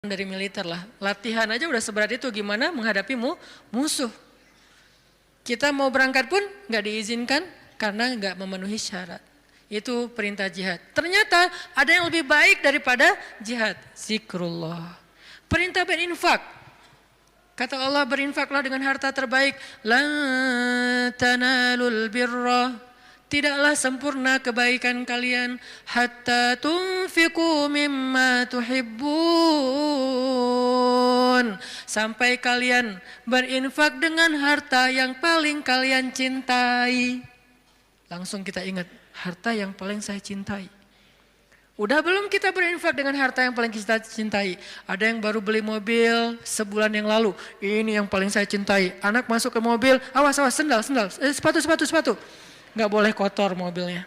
dari militer lah. Latihan aja udah seberat itu, gimana menghadapi musuh. Kita mau berangkat pun nggak diizinkan karena nggak memenuhi syarat. Itu perintah jihad. Ternyata ada yang lebih baik daripada jihad. Zikrullah. Perintah berinfak. Kata Allah, berinfaklah dengan harta terbaik. Lan tanalul birra. Tidaklah sempurna kebaikan kalian hatta tunfiqu mimma tuhibbun, sampai kalian berinfak dengan harta yang paling kalian cintai. Langsung kita ingat, harta yang paling saya cintai. Udah belum kita berinfak dengan harta yang paling kita cintai? Ada yang baru beli mobil sebulan yang lalu, ini yang paling saya cintai. Anak masuk ke mobil, awas sendal, sepatu. Nggak boleh kotor mobilnya.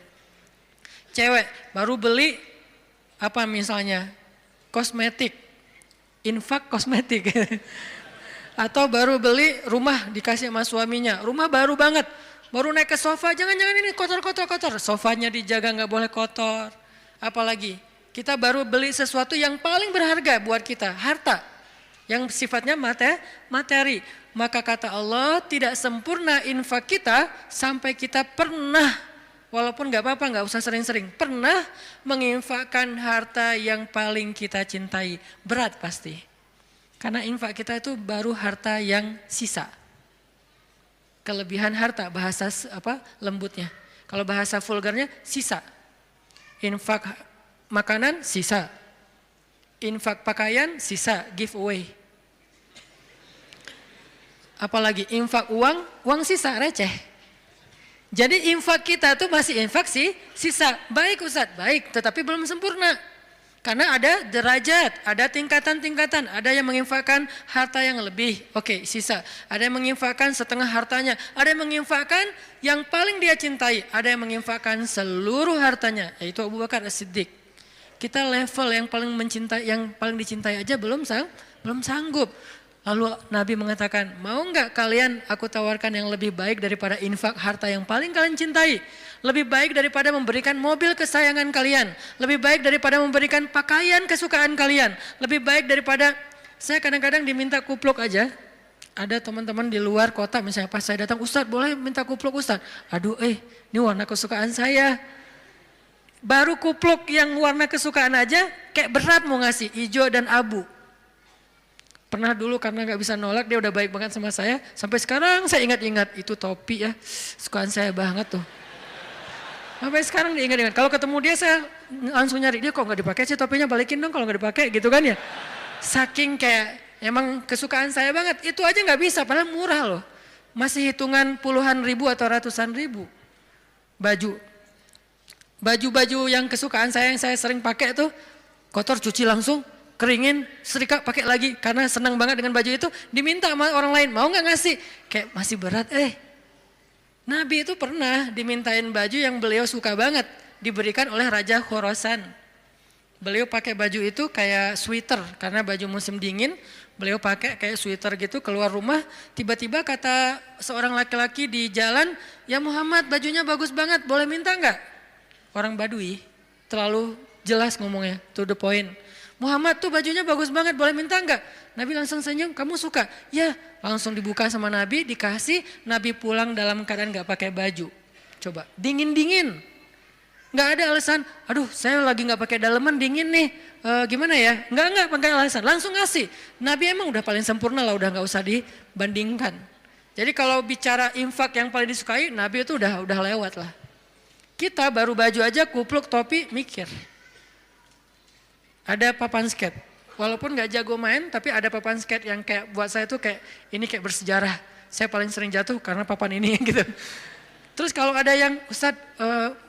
Cewek baru beli apa misalnya kosmetik, infak kosmetik. Atau baru beli rumah dikasih sama suaminya, rumah baru banget, baru naik ke sofa, jangan ini kotor, sofanya dijaga nggak boleh kotor. Apalagi kita baru beli sesuatu yang paling berharga buat kita, harta yang sifatnya materi. Maka kata Allah, tidak sempurna infak kita sampai kita pernah, walaupun gak apa-apa, gak usah sering-sering, pernah menginfakkan harta yang paling kita cintai. Berat pasti. Karena infak kita itu baru harta yang sisa. Kelebihan harta, bahasa lembutnya. Kalau bahasa vulgarnya, sisa. Infak makanan, sisa. Infak pakaian, sisa, giveaway. Apalagi infak uang sisa, receh. Jadi infak kita tuh masih infak sisa. Baik Ustaz, baik, tetapi belum sempurna. Karena ada derajat, ada tingkatan-tingkatan. Ada yang menginfakkan harta yang lebih, oke, sisa. Ada yang menginfakkan setengah hartanya. Ada yang menginfakkan yang paling dia cintai. Ada yang menginfakkan seluruh hartanya, yaitu Abu Bakar As-Siddiq. Kita level yang paling dicintai aja belum sanggup. Lalu Nabi mengatakan, mau enggak kalian aku tawarkan yang lebih baik daripada infak harta yang paling kalian cintai. Lebih baik daripada memberikan mobil kesayangan kalian. Lebih baik daripada memberikan pakaian kesukaan kalian. Lebih baik daripada, saya kadang-kadang diminta kupluk aja. Ada teman-teman di luar kota misalnya pas saya datang, Ustadz boleh minta kupluk Ustadz. Aduh ini warna kesukaan saya. Baru kupluk yang warna kesukaan aja kayak berat mau ngasih, hijau dan abu. Pernah dulu karena gak bisa nolak, dia udah baik banget sama saya. Sampai sekarang saya ingat-ingat, itu topi ya, sukaan saya banget tuh. Sampai sekarang diingat-ingat. Kalau ketemu dia saya langsung nyari, dia kok gak dipakai sih topinya, balikin dong kalau gak dipakai gitu kan ya. Saking kayak emang kesukaan saya banget, itu aja gak bisa padahal murah loh. Masih hitungan puluhan ribu atau ratusan ribu. Baju yang kesukaan saya yang saya sering pakai tuh, kotor cuci langsung. Keringin, setrika, pakai lagi karena senang banget dengan baju itu, diminta sama orang lain, mau nggak ngasih? Kayak masih berat. Nabi itu pernah dimintain baju yang beliau suka banget, diberikan oleh Raja Khorasan. Beliau pakai baju itu kayak sweater karena baju musim dingin, beliau pakai kayak sweater gitu keluar rumah, tiba-tiba kata seorang laki-laki di jalan, ya Muhammad bajunya bagus banget, boleh minta nggak? Orang Badui, terlalu jelas ngomongnya, to the point. Muhammad tuh bajunya bagus banget, boleh minta enggak? Nabi langsung senyum, kamu suka? Ya, langsung dibuka sama Nabi, dikasih. Nabi pulang dalam keadaan enggak pakai baju. Coba, dingin-dingin. Enggak ada alasan, aduh saya lagi enggak pakai daleman, dingin nih. Gimana ya? Enggak pakai alasan, langsung ngasih. Nabi emang udah paling sempurna lah, udah enggak usah dibandingkan. Jadi kalau bicara infak yang paling disukai, Nabi itu udah lewat lah. Kita baru baju aja, kupluk, topi, mikir. Ada papan skate, walaupun gak jago main tapi ada papan skate yang kayak buat saya tuh kayak ini kayak bersejarah. Saya paling sering jatuh karena papan ini gitu. Terus kalau ada yang Ustadz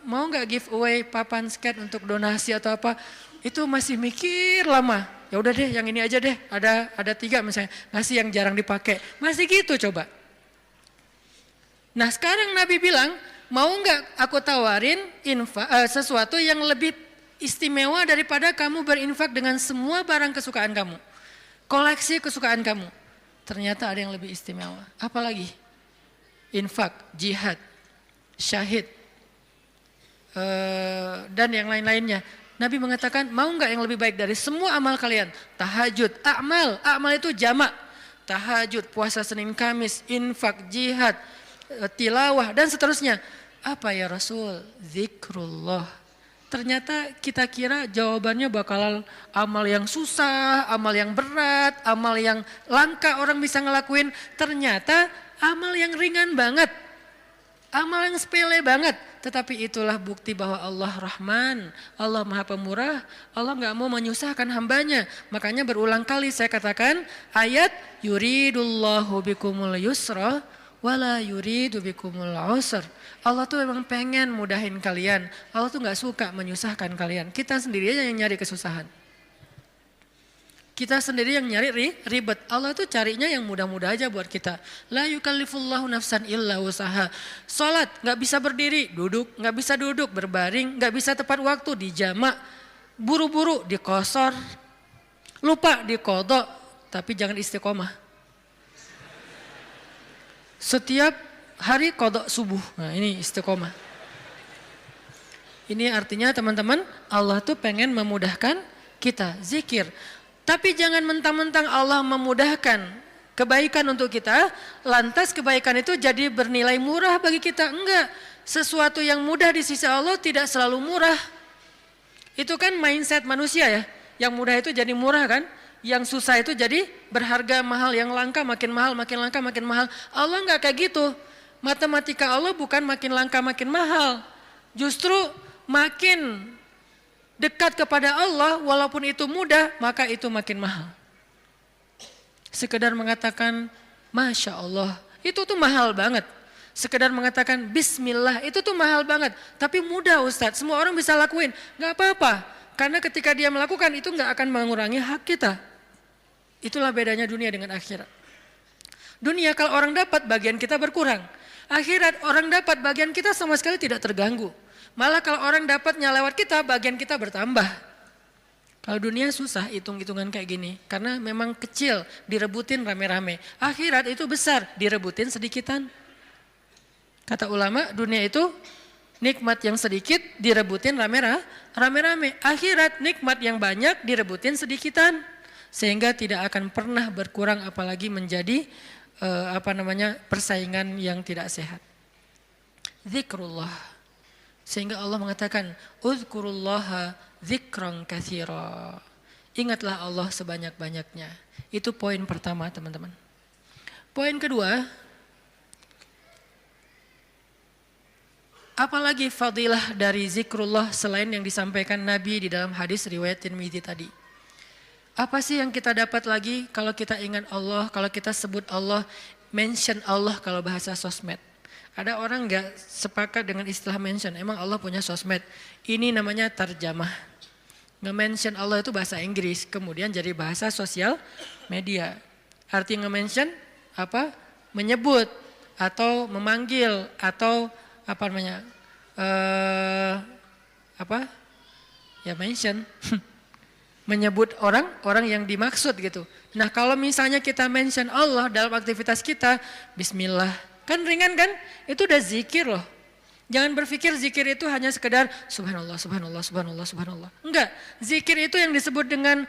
mau gak giveaway papan skate untuk donasi atau apa, itu masih mikir lama. Ya udah deh yang ini aja deh, ada 3 misalnya, ngasih yang jarang dipakai, masih gitu coba. Nah sekarang Nabi bilang, mau gak aku tawarin sesuatu yang lebih istimewa daripada kamu berinfak dengan semua barang kesukaan kamu. Koleksi kesukaan kamu. Ternyata ada yang lebih istimewa. Apalagi? Infak, jihad, syahid, dan yang lain-lainnya. Nabi mengatakan, mau nggak yang lebih baik dari semua amal kalian? Tahajud, amal itu jamak. Tahajud, puasa Senin Kamis, infak, jihad, tilawah dan seterusnya. Apa ya Rasul? Zikrullah. Ternyata kita kira jawabannya bakal amal yang susah, amal yang berat, amal yang langka orang bisa ngelakuin. Ternyata amal yang ringan banget, amal yang sepele banget. Tetapi itulah bukti bahwa Allah Rahman, Allah Maha Pemurah, Allah nggak mau menyusahkan hambanya. Makanya berulang kali saya katakan ayat yuridullahu bikumul yusra wala yuridu bikumul usr. Allah tuh memang pengen mudahin kalian. Allah tuh nggak suka menyusahkan kalian. Kita sendiri aja yang nyari kesusahan. Kita sendiri yang nyari ribet. Allah tuh carinya yang mudah-mudah aja buat kita. La yukallifullahu nafsan illa usaha. Salat nggak bisa berdiri, duduk, nggak bisa duduk, berbaring, nggak bisa tepat waktu, dijamak, buru-buru, dikosor, lupa dikodok, tapi jangan istiqomah. Setiap hari kodok subuh. Nah ini istiqomah. Ini artinya teman-teman, Allah tuh pengen memudahkan kita zikir. Tapi jangan mentang-mentang Allah memudahkan kebaikan untuk kita, lantas kebaikan itu jadi bernilai murah bagi kita. Enggak, sesuatu yang mudah di sisi Allah tidak selalu murah. Itu kan mindset manusia ya, yang mudah itu jadi murah kan, yang susah itu jadi berharga mahal, yang langka makin mahal, makin langka makin mahal. Allah enggak kayak gitu. Matematika Allah bukan makin langka makin mahal, justru makin dekat kepada Allah walaupun itu mudah maka itu makin mahal. Sekedar mengatakan Masya Allah itu tuh mahal banget. Sekedar mengatakan Bismillah itu tuh mahal banget. Tapi mudah Ustadz, semua orang bisa lakuin. Gak apa-apa, karena ketika dia melakukan itu gak akan mengurangi hak kita. Itulah bedanya dunia dengan akhirat. Dunia kalau orang dapat bagian kita berkurang. Akhirat orang dapat bagian kita sama sekali tidak terganggu. Malah kalau orang dapatnya lewat kita, bagian kita bertambah. Kalau dunia susah hitung-hitungan kayak gini. Karena memang kecil, direbutin rame-rame. Akhirat itu besar, direbutin sedikitan. Kata ulama, dunia itu nikmat yang sedikit, direbutin rame-rame. Akhirat nikmat yang banyak, direbutin sedikitan. Sehingga tidak akan pernah berkurang apalagi menjadi persaingan yang tidak sehat. Zikrullah. Sehingga Allah mengatakan, Uzkurullaha zikran katsira. Ingatlah Allah sebanyak-banyaknya. Itu poin pertama teman-teman. Poin kedua, apalagi fadilah dari zikrullah selain yang disampaikan Nabi di dalam hadis riwayat Tirmidzi tadi. Apa sih yang kita dapat lagi kalau kita ingat Allah, kalau kita sebut Allah, mention Allah kalau bahasa sosmed. Ada orang nggak sepakat dengan istilah mention, emang Allah punya sosmed. Ini namanya tarjamah. Nge-mention Allah itu bahasa Inggris, kemudian jadi bahasa sosial media. Arti nge-mention apa? Menyebut atau memanggil atau apa namanya? Ya mention. Menyebut orang yang dimaksud gitu. Nah kalau misalnya kita mention Allah dalam aktivitas kita, Bismillah. Kan ringan kan? Itu udah zikir loh. Jangan berpikir zikir itu hanya sekedar subhanallah, subhanallah, subhanallah, subhanallah. Enggak, zikir itu yang disebut dengan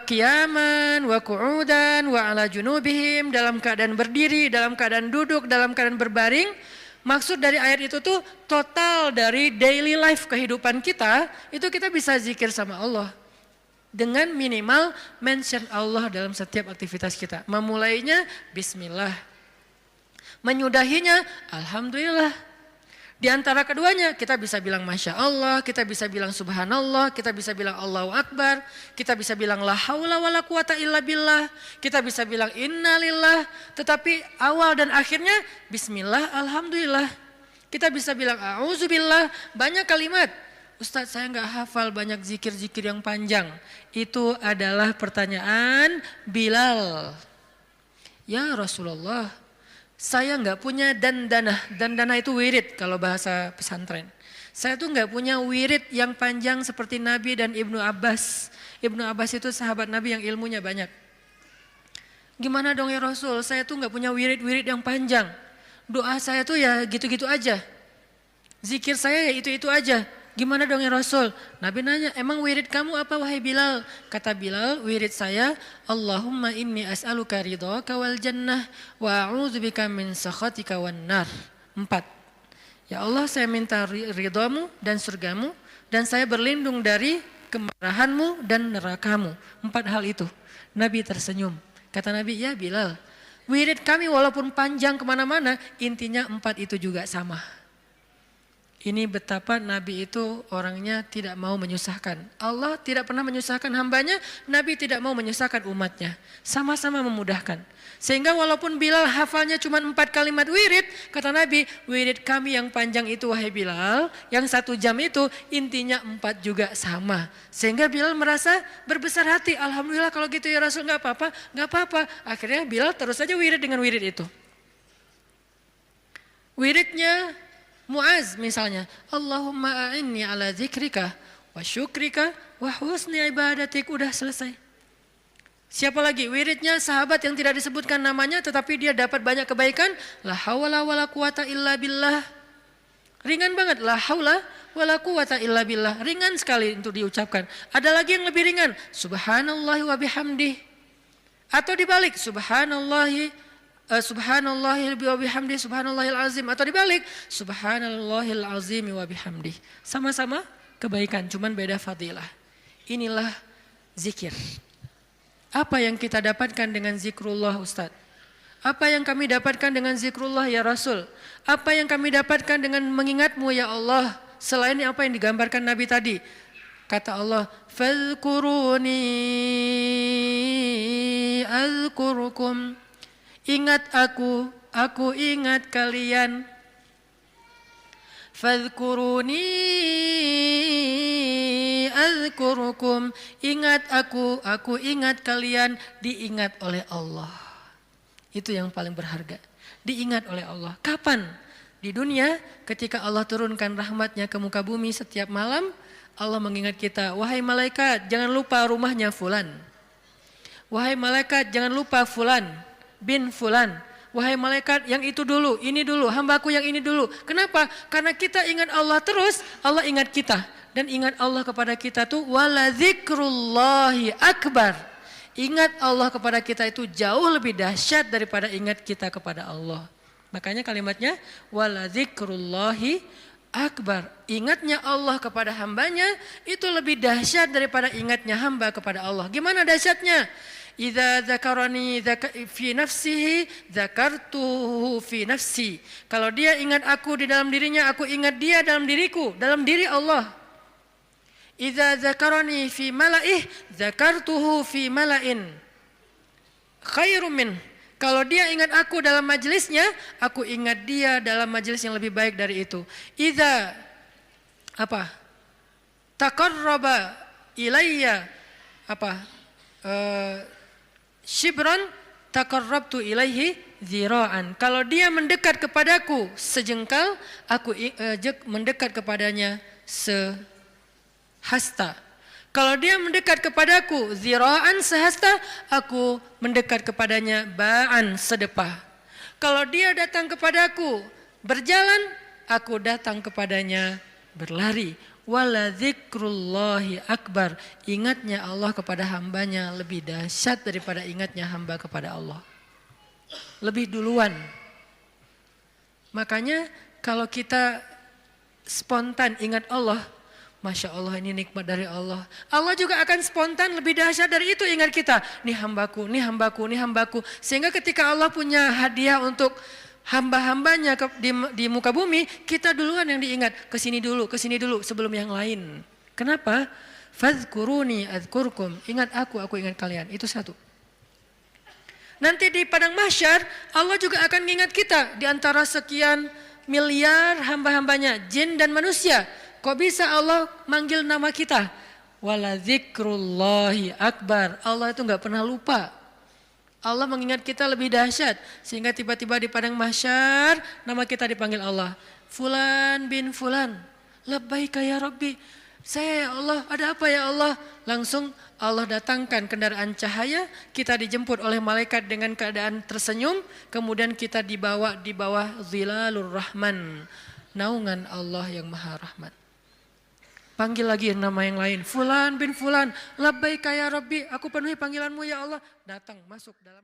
qiyaman, wa qu'udan, wa ala junubihim, dalam keadaan berdiri, dalam keadaan duduk, dalam keadaan berbaring. Maksud dari ayat itu tuh total dari daily life kehidupan kita, itu kita bisa zikir sama Allah. Dengan minimal mention Allah dalam setiap aktivitas kita. Memulainya Bismillah. Menyudahinya Alhamdulillah. Di antara keduanya kita bisa bilang Masya Allah, kita bisa bilang Subhanallah, kita bisa bilang Allahu Akbar, kita bisa bilang La haula wa la quwata illa billah, kita bisa bilang Innalillah. Tetapi awal dan akhirnya Bismillah, Alhamdulillah. Kita bisa bilang A'udzubillah, banyak kalimat. Ustadz saya nggak hafal banyak zikir-zikir yang panjang. Itu adalah pertanyaan Bilal. Ya Rasulullah, saya nggak punya dandanah. Dandanah itu wirid kalau bahasa pesantren. Saya tuh nggak punya wirid yang panjang seperti Nabi dan Ibnu Abbas. Ibnu Abbas itu sahabat Nabi yang ilmunya banyak. Gimana dong ya Rasul, saya tuh nggak punya wirid-wirid yang panjang. Doa saya tuh ya gitu-gitu aja. Zikir saya ya itu-itu aja. Gimana dong ya Rasul? Nabi nanya, emang wirid kamu apa wahai Bilal? Kata Bilal, wirid saya, Allahumma inni as'aluka ridhaka wal jannah wa a'udzubika min sakhatika wan nar. 4. Ya Allah, saya minta ridhamu dan surgamu, dan saya berlindung dari kemarahanmu dan nerakamu. 4 hal itu. Nabi tersenyum. Kata Nabi, ya Bilal, wirid kami walaupun panjang kemana-mana, intinya 4 itu juga sama. Ini betapa Nabi itu orangnya tidak mau menyusahkan. Allah tidak pernah menyusahkan hambanya, Nabi tidak mau menyusahkan umatnya. Sama-sama memudahkan. Sehingga walaupun Bilal hafalnya cuma 4 kalimat wirid, kata Nabi, wirid kami yang panjang itu wahai Bilal, yang 1 jam itu intinya 4 juga sama. Sehingga Bilal merasa berbesar hati, alhamdulillah kalau gitu ya Rasul, gak apa-apa, gak apa-apa. Akhirnya Bilal terus saja wirid dengan wirid itu. Wiridnya Muaz misalnya, Allahumma a'inni ala zikrika wa syukrika wa husni ibadatik. Udah selesai. Siapa lagi? Wiridnya sahabat yang tidak disebutkan namanya tetapi dia dapat banyak kebaikan. La hawla wa la quwata illa billah. Ringan banget. La hawla wa la quwata illa billah. Ringan sekali untuk diucapkan. Ada lagi yang lebih ringan. Subhanallahi wa bihamdih. Atau dibalik. Subhanallahil wa bihamdi subhanallahil azim, atau dibalik subhanallahil azim wa bihamdi. Sama-sama kebaikan, cuman beda fadilah. Inilah zikir. Apa yang kita dapatkan dengan zikrullah Ustaz? Apa yang kami dapatkan dengan zikrullah ya Rasul? Apa yang kami dapatkan dengan mengingatmu ya Allah? Selain apa yang digambarkan Nabi tadi. Kata Allah, fadhkuruni azkurukum. Ingat aku ingat kalian. Fadhkuruni azkurukum. Ingat aku ingat kalian, diingat oleh Allah. Itu yang paling berharga. Diingat oleh Allah. Kapan? Di dunia ketika Allah turunkan rahmatnya ke muka bumi setiap malam, Allah mengingat kita, wahai malaikat jangan lupa rumahnya fulan. Wahai malaikat jangan lupa fulan bin fulan. Wahai malaikat yang itu dulu, ini dulu, hambaku yang ini dulu. Kenapa? Karena kita ingat Allah terus, Allah ingat kita. Dan ingat Allah kepada kita tuh wala dzikrullahi akbar. Ingat Allah kepada kita itu jauh lebih dahsyat daripada ingat kita kepada Allah. Makanya kalimatnya wala dzikrullahi akbar. Ingatnya Allah kepada hambanya itu lebih dahsyat daripada ingatnya hamba kepada Allah. Gimana dahsyatnya? Idza dzakarani fi nafsihi dzakartuhu fi nafsi. Kalau dia ingat aku di dalam dirinya, aku ingat dia dalam diriku, dalam diri Allah. Idza dzakarani fi mala'ih dzakartuhu fi mala'in khairum min. Kalau dia ingat aku dalam majelisnya, aku ingat dia dalam majelis yang lebih baik dari itu. Idza taqarraba ilayya shibran taqarrabtu ilaihi dzira'an. Kalau dia mendekat kepadaku sejengkal, aku mendekat kepadanya sehasta. Kalau dia mendekat kepadaku dzira'an sehasta, aku mendekat kepadanya ba'an sedepah. Kalau dia datang kepadaku berjalan, aku datang kepadanya berlari. Wala dzikrullahi akbar. Ingatnya Allah kepada hambanya lebih dahsyat daripada ingatnya hamba kepada Allah. Lebih duluan. Makanya kalau kita spontan ingat Allah, Masya Allah ini nikmat dari Allah. Allah juga akan spontan lebih dahsyat dari itu ingat kita. Nih hambaku, nih hambaku, nih hambaku. Sehingga ketika Allah punya hadiah untuk hamba-hambanya di muka bumi, kita duluan yang diingat. Kesini dulu sebelum yang lain. Kenapa? Fadhkuruni adzkurkum. Ingat aku ingat kalian. Itu satu. Nanti di padang mahsyar, Allah juga akan mengingat kita. Di antara sekian miliar hamba-hambanya, jin dan manusia. Kok bisa Allah manggil nama kita? Wala dzikrullahi akbar. Allah itu gak pernah lupa. Allah mengingat kita lebih dahsyat. Sehingga tiba-tiba di padang mahsyar nama kita dipanggil Allah. Fulan bin fulan. Labbaika ya Rabbi. Saya ya Allah, ada apa ya Allah? Langsung Allah datangkan kendaraan cahaya. Kita dijemput oleh malaikat dengan keadaan tersenyum. Kemudian kita dibawa di bawah zilalur rahman. Naungan Allah yang maha rahmat. Panggil lagi nama yang lain. Fulan bin Fulan, labbaika ya Rabbi, aku penuhi panggilanmu ya Allah. Datang, masuk dalam.